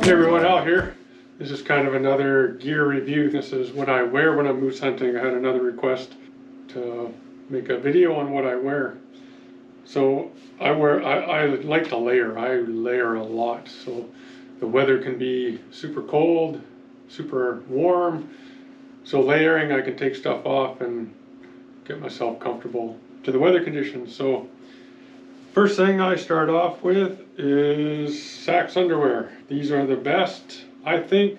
Hey everyone, out here. This is kind of another gear review. This is what I wear when I'm moose hunting. I had another request to make a video on what I wear. So I like to layer. I layer a lot. So the weather can be super cold, super warm. So layering, I can take stuff off and get myself comfortable to the weather conditions. So first thing I start off with is Saxx underwear. These are the best, I think.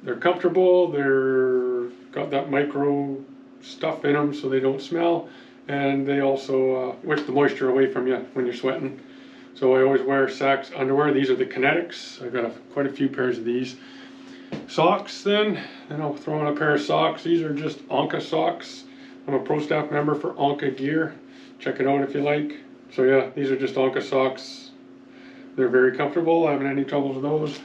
They're comfortable, they're got that micro stuff in them so they don't smell, and they also wick the moisture away from you when you're sweating. So I always wear Saxx underwear. These are the Kinetics. I've got quite a few pairs of these. Socks then I'll throw in a pair of socks. These are just Onka socks. I'm a pro staff member for Onka Gear. Check it out if you like. So yeah, these are just Onka socks. They're very comfortable. I haven't had any troubles with those.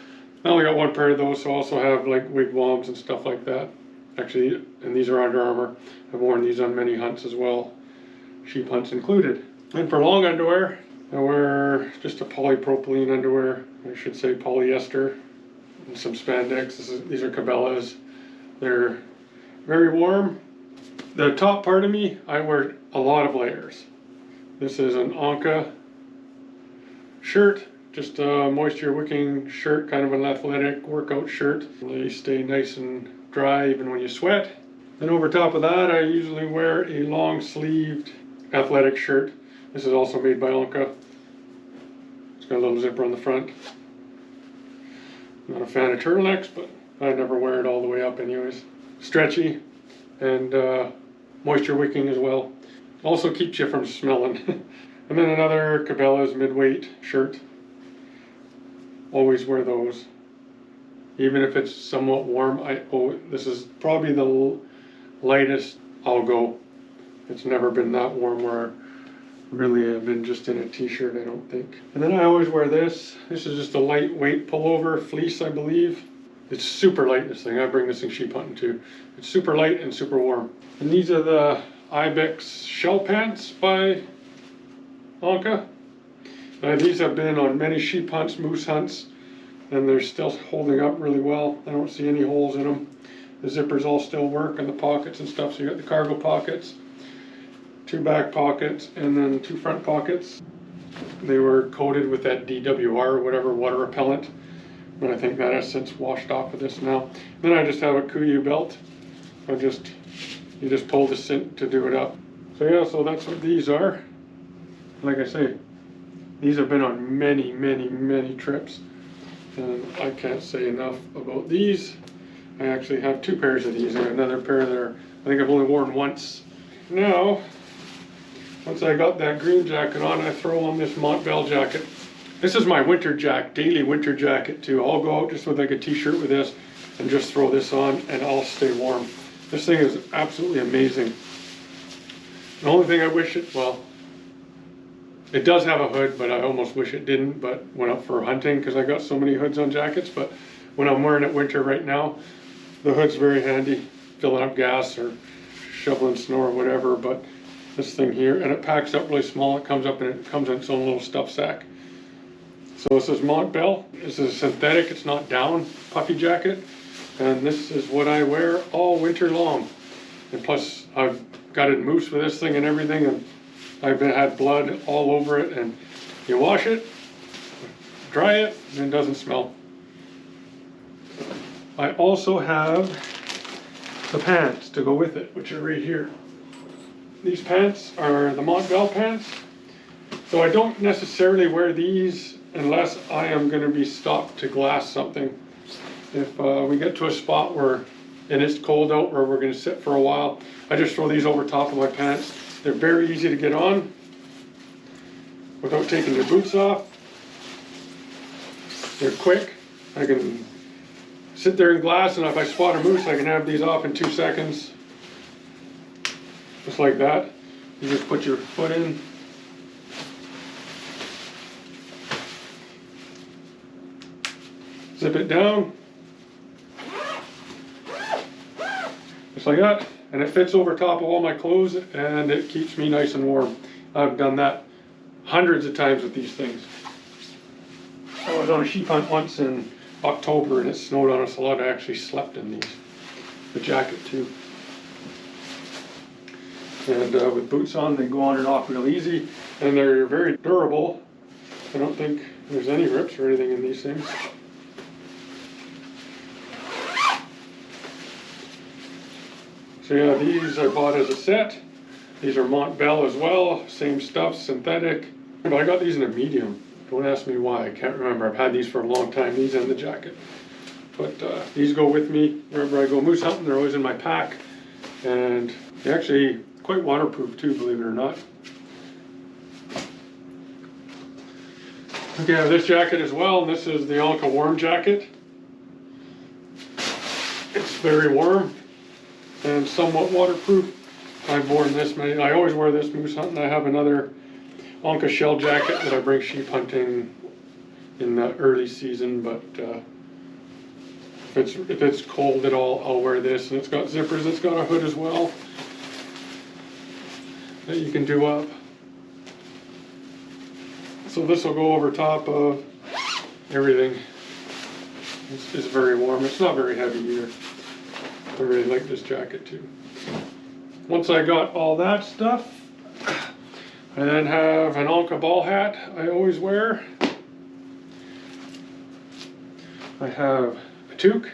I only got one pair of those, so I also have like wigwams and stuff like that. Actually, and these are Under Armour. I've worn these on many hunts as well, sheep hunts included. And for long underwear, I wear just a polypropylene underwear. I should say polyester, and some spandex. These are Cabela's. They're very warm. The top part of me, I wear a lot of layers. This is an Onka shirt, just a moisture wicking shirt, kind of an athletic workout shirt. They stay nice and dry even when you sweat. Then over top of that, I usually wear a long sleeved athletic shirt. This is also made by Onka. It's got a little zipper on the front. Not a fan of turtlenecks, but I never wear it all the way up anyways. Stretchy and moisture wicking as well. Also keeps you from smelling. And then another Cabela's midweight shirt. Always wear those. Even if it's somewhat warm, this is probably the lightest I'll go. It's never been that warm where really I've been just in a t-shirt, I don't think. And then I always wear this. This is just a lightweight pullover fleece, I believe. It's super light, this thing. I bring this in sheep hunting too. It's super light and super warm. And these are the Ibex shell pants by Onka. These have been on many sheep hunts, moose hunts, and they're still holding up really well. I don't see any holes in them. The zippers all still work, and the pockets and stuff. So you got the cargo pockets, 2 back pockets, and then 2 front pockets. They were coated with that DWR or whatever, water repellent, but I think that has since washed off of this now. Then I just have a KUIU belt. You just pull this in to do it up. So yeah, so that's what these are. Like I say, these have been on many, many, many trips. And I can't say enough about these. I actually have 2 pairs of these and another pair there. I think I've only worn once. Now, once I got that green jacket on, I throw on this Montbell jacket. This is my winter jacket, daily winter jacket too. I'll go out just with like a t-shirt with this and just throw this on and I'll stay warm. This thing is absolutely amazing. The only thing I wish it does have a hood, but I almost wish it didn't, but went up for hunting because I got so many hoods on jackets. But when I'm wearing it winter right now, the hood's very handy, filling up gas or shoveling snow or whatever. But this thing here, and it packs up really small. It comes in its own little stuff sack. So this is Montbell. This is synthetic, it's not down, puffy jacket. And this is what I wear all winter long. And plus, I've gutted moose with this thing and everything, and I've had blood all over it. And you wash it, dry it, and it doesn't smell. I also have the pants to go with it, which are right here. These pants are the Montbell pants. So I don't necessarily wear these unless I am going to be stopped to glass something. If we get to a spot where it's cold out where we're going to sit for a while, I just throw these over top of my pants. They're very easy to get on without taking your boots off. They're quick. I can sit there in glass, and if I spot a moose, I can have these off in 2 seconds. Just like that. You just put your foot in. Zip it down. Just like that, and it fits over top of all my clothes and it keeps me nice and warm. I've done that hundreds of times with these things. I was on a sheep hunt once in October and it snowed on us a lot. I actually slept in these, the jacket too. And with boots on, they go on and off real easy, and they're very durable. I don't think there's any rips or anything in these things. So yeah, these I bought as a set. These are Montbell as well, same stuff, synthetic. But I got these in a medium. Don't ask me why, I can't remember. I've had these for a long time, these and the jacket. But these go with me wherever I go moose hunting. They're always in my pack. And they're actually quite waterproof too, believe it or not. Okay, I have this jacket as well, and this is the Onca warm jacket. It's very warm and somewhat waterproof. I've worn this many, I always wear this moose hunting. I have another Onca shell jacket that I bring sheep hunting in the early season, but if it's cold at all, I'll wear this. And it's got zippers, it's got a hood as well that you can do up. So this will go over top of everything. It's very warm. It's not very heavy either. I really like this jacket too. Once I got all that stuff, I then have an Onca ball hat I always wear. I have a toque.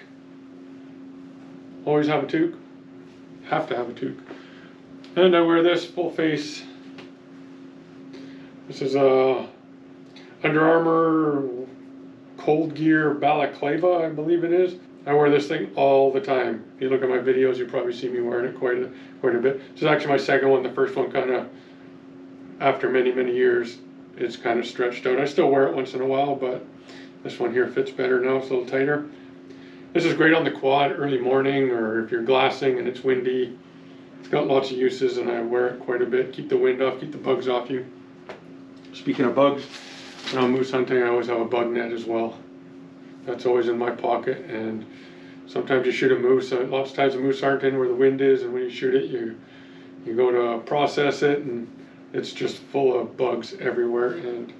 Always have a toque. Have to have a toque. And I wear this full face. This is a Under Armour Cold Gear balaclava, I believe it is. I wear this thing all the time. If you look at my videos, you probably see me wearing it quite a bit. This is actually my second one. The first one kind of, after many years, it's kind of stretched out. I still wear it once in a while, but this one here fits better now. It's a little tighter. This is great on the quad early morning, or if you're glassing and it's windy. It's got lots of uses, and I wear it quite a bit. Keep the wind off, keep the bugs off you. Speaking of bugs, when I'm moose hunting, I always have a bug net as well. That's always in my pocket, and sometimes you shoot a moose. Lots of times the moose aren't in where the wind is, and when you shoot it, you go to process it, and it's just full of bugs everywhere, and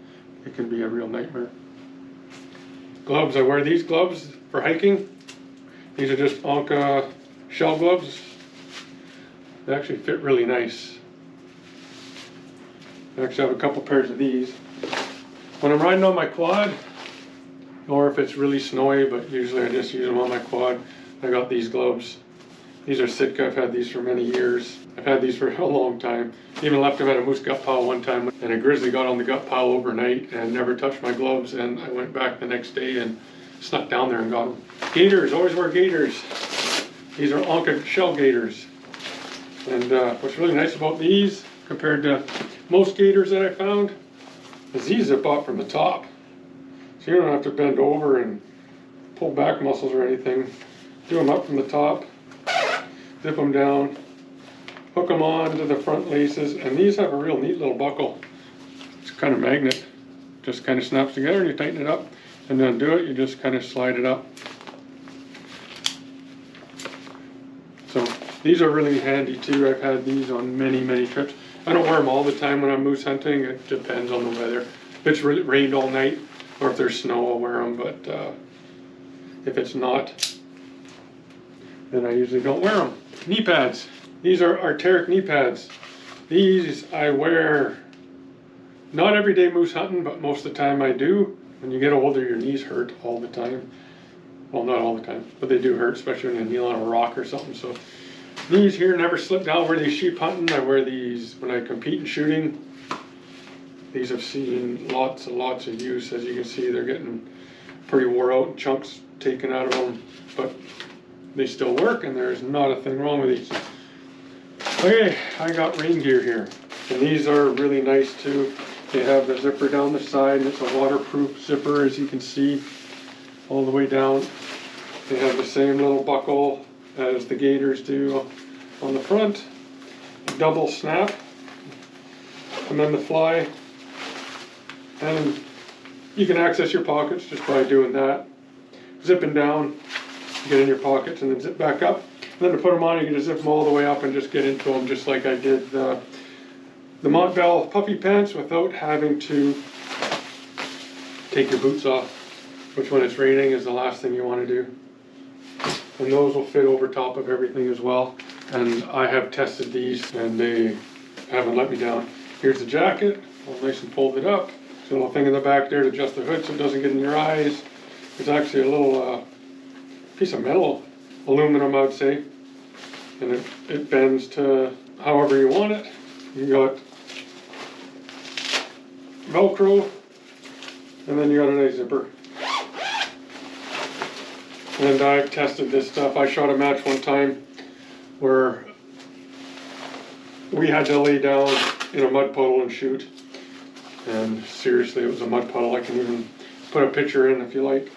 it can be a real nightmare. Gloves, I wear these gloves for hiking. These are just Onca shell gloves. They actually fit really nice. I actually have a couple pairs of these. When I'm riding on my quad, or if it's really snowy, but usually I just use them on my quad, I got these gloves. These are Sitka. I've had these for many years. I've had these for a long time. Even left them at a moose gut pile one time, and a grizzly got on the gut pile overnight and never touched my gloves, and I went back the next day and snuck down there and got them. Gaiters, always wear gaiters. These are Onca shell gaiters. And what's really nice about these, compared to most gaiters that I found, is these zip up from the top. So you don't have to bend over and pull back muscles or anything. Do them up from the top, zip them down, hook them on to the front laces, and these have a real neat little buckle. It's kind of magnet. Just kind of snaps together and you tighten it up, and then do it, you just kind of slide it up. So these are really handy too. I've had these on many trips. I don't wear them all the time when I'm moose hunting. It depends on the weather. If it's really rained all night, or if there's snow, I'll wear them. But if it's not, then I usually don't wear them. Knee pads. These are Arc'teryx knee pads. These I wear not every day moose hunting, but most of the time I do. When you get older, your knees hurt all the time. Well, not all the time, but they do hurt, especially when you kneel on a rock or something. So these here never slip down. I wear these sheep hunting. I wear these when I compete in shooting. These have seen lots and lots of use. As you can see, they're getting pretty wore out and chunks taken out of them, but they still work, and there's not a thing wrong with these. Okay, I got rain gear here, and these are really nice too. They have the zipper down the side, and it's a waterproof zipper, as you can see, all the way down. They have the same little buckle as the gaiters do on the front, double snap, and then the fly. And you can access your pockets just by doing that. Zipping down, get in your pockets, and then zip back up. And then to put them on, you can just zip them all the way up and just get into them, just like I did the Montbell puffy pants, without having to take your boots off. which when it's raining is the last thing you want to do. And those will fit over top of everything as well. And I have tested these and they haven't let me down. Here's the jacket, all nice and folded up. There's a little thing in the back there to adjust the hood so it doesn't get in your eyes. There's actually a little piece of metal, aluminum I'd say. And it bends to however you want it. You got Velcro, and then you got a nice zipper. And I've tested this stuff. I shot a match one time where we had to lay down in a mud puddle and shoot. And seriously, it was a mud puddle. I can even put a picture in if you like.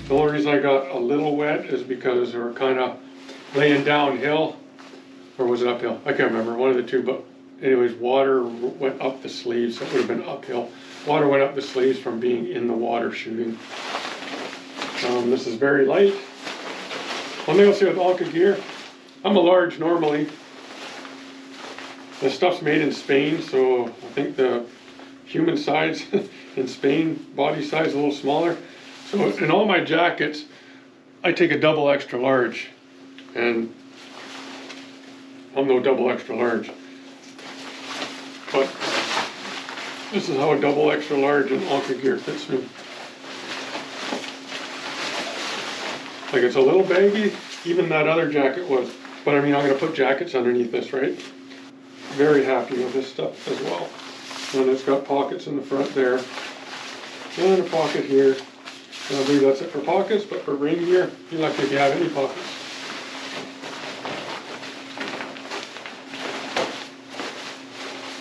The only reason I got a little wet is because we were kind of laying downhill, or was it uphill? I can't remember, one of the two, but anyways, water went up the sleeves, so it would have been uphill. Water went up the sleeves from being in the water shooting. This is very light. One thing I'll say with Alka gear, I'm a large normally. This stuff's made in Spain, so I think the human size in Spain, body size is a little smaller. So in all my jackets, I take a double extra large, and I'm no double extra large. But this is how a double extra large in Alka gear fits me. Like it's a little baggy, even that other jacket was. But I mean, I'm gonna put jackets underneath this, right? Very happy with this stuff as well. And it's got pockets in the front there, and a pocket here. And I believe that's it for pockets, but for rain gear, you're lucky if you have any pockets.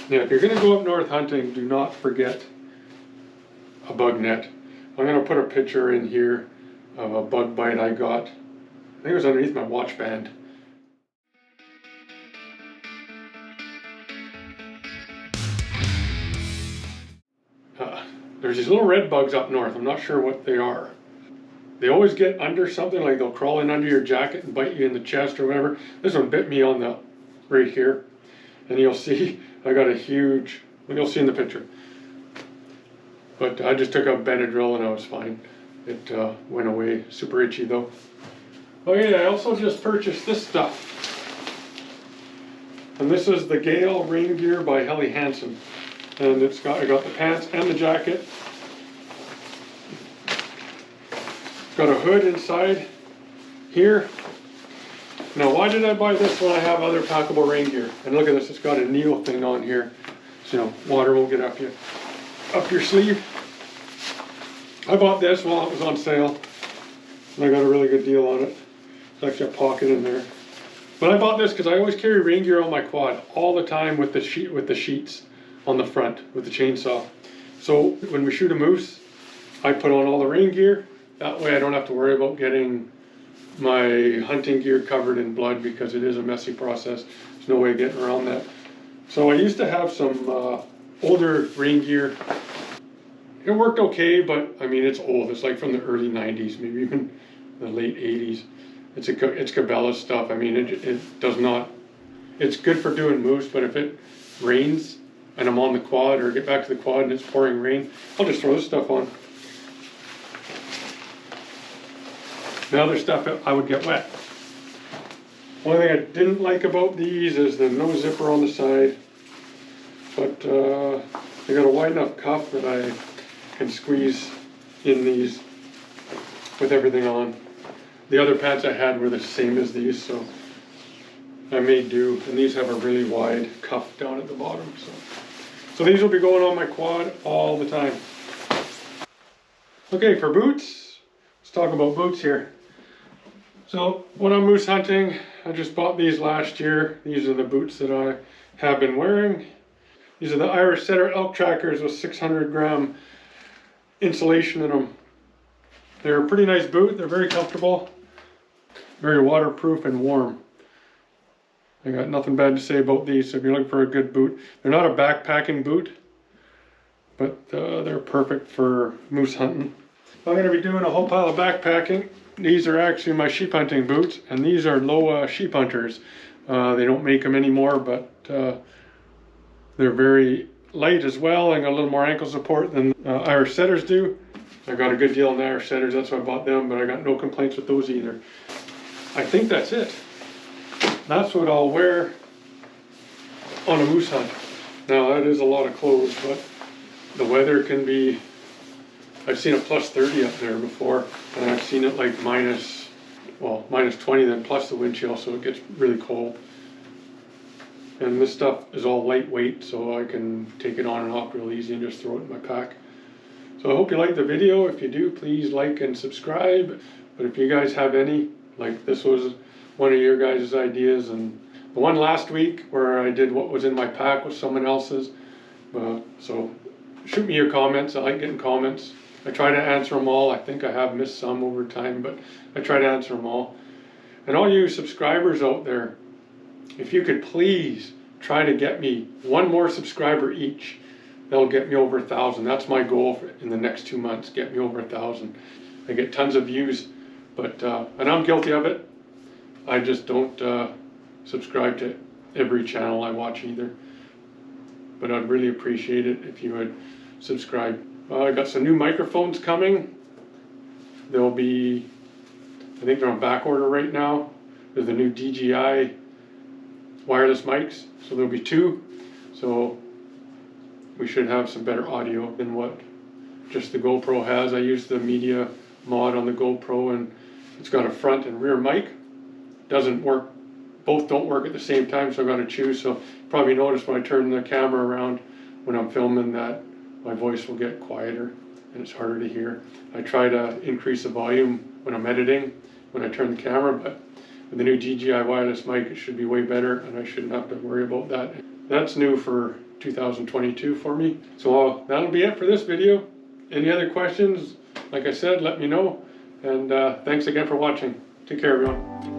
Now, if you're going to go up north hunting, do not forget a bug net. I'm going to put a picture in here of a bug bite I got. I think it was underneath my watch band. There's these little red bugs up north. I'm not sure what they are. They always get under something, like they'll crawl in under your jacket and bite you in the chest or whatever. This one bit me on the right here. And you'll see I got a huge, you'll see in the picture. But I just took out Benadryl and I was fine. It went away. Super itchy though. Oh yeah, I also just purchased this stuff. And this is the Gale rain gear by Helly Hansen. And I got the pants and the jacket. Got a hood inside here. Now, why did I buy this when I have other packable rain gear? And look at this, it's got a Neil thing on here, so water won't get up your sleeve. I bought this while it was on sale, and I got a really good deal on it. There's actually a pocket in there. But I bought this because I always carry rain gear on my quad all the time with the sheets on the front with the chainsaw. So when we shoot a moose, I put on all the rain gear. That way I don't have to worry about getting my hunting gear covered in blood, because it is a messy process. There's no way of getting around that. So I used to have some older rain gear. It worked okay, but I mean, it's old. It's like from the early 90s, maybe even the late 80s. It's Cabela's stuff. I mean, it does not, it's good for doing moose, but if it rains and I'm on the quad or get back to the quad and it's pouring rain, I'll just throw this stuff on. The other stuff, I would get wet. One thing I didn't like about these is the no zipper on the side, but they got a wide enough cuff that I can squeeze in these with everything on. The other pants I had were the same as these, so I made do, and these have a really wide cuff down at the bottom. So these will be going on my quad all the time. Okay, for boots, let's talk about boots here. So when I'm moose hunting, I just bought these last year. These are the boots that I have been wearing. These are the Irish Setter elk trackers with 600 gram insulation in them. They're a pretty nice boot. They're very comfortable, very waterproof and warm. I got nothing bad to say about these. So if you're looking for a good boot, they're not a backpacking boot, but they're perfect for moose hunting. I'm going to be doing a whole pile of backpacking. These are actually my sheep hunting boots, and these are Loa sheep hunters. They don't make them anymore, but They're very light as well and got a little more ankle support than Irish setters do. I got a good deal on Irish setters, that's why I bought them, but I got no complaints with those either. I think that's it. That's what I'll wear on a moose hunt. Now that is a lot of clothes, but the weather can be, I've seen it plus 30 up there before, and I've seen it like minus 20 then plus the wind chill, so it gets really cold. And this stuff is all lightweight, so I can take it on and off real easy and just throw it in my pack. So I hope you liked the video. If you do, please like and subscribe. But if you guys have any, like this was one of your guys' ideas, and the one last week where I did what was in my pack was someone else's. So shoot me your comments. I like getting comments. I try to answer them all. I think I have missed some over time, but I try to answer them all. And all you subscribers out there, if you could please try to get me one more subscriber each, that'll get me over 1,000. That's my goal in the next 2 months, get me over 1,000. I get tons of views, but and I'm guilty of it. I just don't subscribe to every channel I watch either. But I'd really appreciate it if you would subscribe. I got some new microphones coming. They'll be, I think they're on back order right now. They're the new DJI wireless mics, so there'll be 2. So we should have some better audio than what just the GoPro has. I use the media mod on the GoPro, and it's got a front and rear mic. Doesn't work, both don't work at the same time, so I've got to choose. So probably notice when I turn the camera around when I'm filming that my voice will get quieter and it's harder to hear. I try to increase the volume when I'm editing, when I turn the camera, but with the new DJI wireless mic it should be way better and I shouldn't have to worry about that. That's new for 2022 for me. So that'll be it for this video. Any other questions, like I said, let me know. And thanks again for watching. Take care, everyone.